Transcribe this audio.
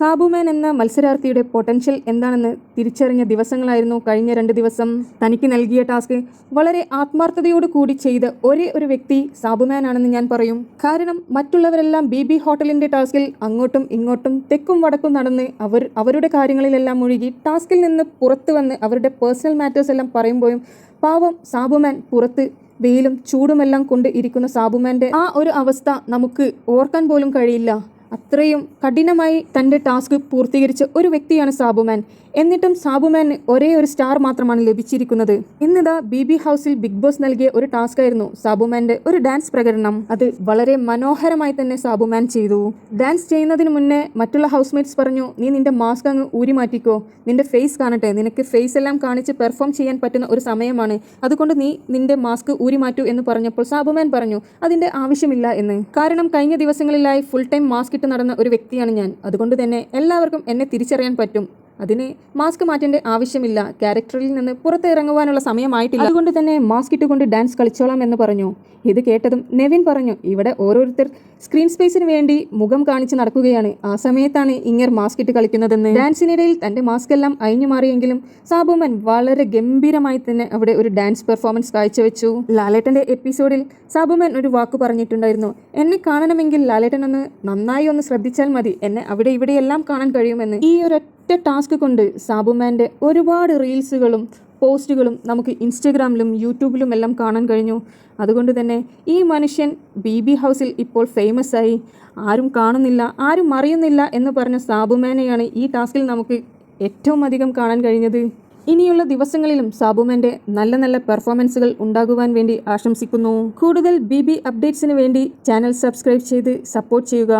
സാബുമാൻ എന്ന മത്സരാർത്ഥിയുടെ പൊട്ടൻഷ്യൽ എന്താണെന്ന് തിരിച്ചറിഞ്ഞ ദിവസങ്ങളായിരുന്നു കഴിഞ്ഞ 2 ദിവസം. തനിക്ക് നൽകിയ ടാസ്ക് വളരെ ആത്മാർത്ഥതയോട് കൂടി ചെയ്ത ഒരേ ഒരു വ്യക്തി സാബുമാൻ ആണെന്ന് ഞാൻ പറയും. കാരണം മറ്റുള്ളവരെല്ലാം BB ഹോട്ടലിൻ്റെ ടാസ്കിൽ അങ്ങോട്ടും ഇങ്ങോട്ടും തെക്കും വടക്കും നടന്ന് അവരുടെ കാര്യങ്ങളിലെല്ലാം മുഴുകി ടാസ്കിൽ നിന്ന് പുറത്തു വന്ന് അവരുടെ പേഴ്സണൽ മാറ്റേഴ്സ് എല്ലാം പറയുമ്പോഴും പാവം സാബുമാൻ പുറത്ത് വെയിലും ചൂടുമെല്ലാം കൊണ്ട് ഇരിക്കുന്ന സാബുമാൻ്റെ ആ ഒരു അവസ്ഥ നമുക്ക് ഓർക്കാൻ പോലും കഴിയില്ല. അത്രയും കഠിനമായി തൻ്റെ ടാസ്ക് പൂർത്തീകരിച്ച ഒരു വ്യക്തിയാണ് സാബുമാൻ. എന്നിട്ടും സാബുമാന് ഒരേ ഒരു സ്റ്റാർ മാത്രമാണ് ലഭിച്ചിരിക്കുന്നത്. ഇന്നിതാ BB ഹൗസിൽ ബിഗ് ബോസ് നൽകിയ ഒരു ടാസ്ക് ആയിരുന്നു സാബുമാൻ്റെ ഒരു ഡാൻസ് പ്രകടനം. അത് വളരെ മനോഹരമായി തന്നെ സാബുമാൻ ചെയ്തു. ഡാൻസ് ചെയ്യുന്നതിന് മുന്നേ മറ്റുള്ള ഹൗസ്മേറ്റ്സ് പറഞ്ഞു, നീ നിന്റെ മാസ്ക് അങ്ങ് ഊരി മാറ്റിക്കോ, നിന്റെ ഫേസ് കാണട്ടെ, നിനക്ക് ഫേസ് എല്ലാം കാണിച്ച് പെർഫോം ചെയ്യാൻ പറ്റുന്ന ഒരു സമയമാണ്, അതുകൊണ്ട് നീ നിന്റെ മാസ്ക് ഊരി മാറ്റൂ എന്ന് പറഞ്ഞപ്പോൾ സാബുമാൻ പറഞ്ഞു അതിൻ്റെ ആവശ്യമില്ല എന്ന്. കാരണം കഴിഞ്ഞ ദിവസങ്ങളിലായി ഫുൾ ടൈം മാസ്ക് ഇട്ട് നടന്ന ഒരു വ്യക്തിയാണ് ഞാൻ, അതുകൊണ്ട് തന്നെ എല്ലാവർക്കും എന്നെ തിരിച്ചറിയാൻ പറ്റും. അതിന് മാസ്ക് മാറ്റേണ്ട ആവശ്യമില്ല, ക്യാരക്ടറിൽ നിന്ന് പുറത്തിറങ്ങുവാനുള്ള സമയമായിട്ടില്ല, അതുകൊണ്ട് തന്നെ മാസ്ക് ഇട്ടുകൊണ്ട് ഡാൻസ് കളിച്ചോളാം എന്ന് പറഞ്ഞു. ഇത് കേട്ടതും നെവിൻ പറഞ്ഞു, ഇവിടെ ഓരോരുത്തർ സ്ക്രീൻ സ്പേസിന് വേണ്ടി മുഖം കാണിച്ച് നടക്കുകയാണ്, ആ സമയത്താണ് ഇങ്ങർ മാസ്ക് ഇട്ട് കളിക്കുന്നതെന്ന്. ഡാൻസിനിടയിൽ തൻ്റെ മാസ്ക് എല്ലാം അഴിഞ്ഞു മാറിയെങ്കിലും സാബുമാൻ വളരെ ഗംഭീരമായി തന്നെ അവിടെ ഒരു ഡാൻസ് പെർഫോമൻസ് കാഴ്ചവെച്ചു. ലാലേട്ടൻ്റെ എപ്പിസോഡിൽ സാബുമാൻ ഒരു വാക്ക് പറഞ്ഞിട്ടുണ്ടായിരുന്നു, എന്നെ കാണണമെങ്കിൽ ലാലേട്ടൻ നന്നായി ഒന്ന് ശ്രദ്ധിച്ചാൽ മതി, എന്നെ അവിടെ ഇവിടെയെല്ലാം കാണാൻ കഴിയുമെന്ന്. ഈ ഒരൊറ്റ ടാസ്ക് കൊണ്ട് സാബുമാൻ്റെ ഒരുപാട് റീൽസുകളും പോസ്റ്റുകളും നമുക്ക് ഇൻസ്റ്റഗ്രാമിലും യൂട്യൂബിലും എല്ലാം കാണാൻ കഴിഞ്ഞു. അതുകൊണ്ട് തന്നെ ഈ മനുഷ്യൻ BB ഹൗസിൽ ഇപ്പോൾ ഫേമസ് ആയി. ആരും കാണുന്നില്ല, ആരും അറിയുന്നില്ല എന്ന് പറഞ്ഞ സാബുമാനെയാണ് ഈ ടാസ്കിൽ നമുക്ക് ഏറ്റവും അധികം കാണാൻ കഴിഞ്ഞത്. ഇനിയുള്ള ദിവസങ്ങളിലും സാബുമാൻ്റെ നല്ല നല്ല പെർഫോമൻസുകൾ ഉണ്ടാകുവാൻ വേണ്ടി ആശംസിക്കുന്നു. കൂടുതൽ BB അപ്ഡേറ്റ്സിന് വേണ്ടി ചാനൽ സബ്സ്ക്രൈബ് ചെയ്ത് സപ്പോർട്ട് ചെയ്യുക.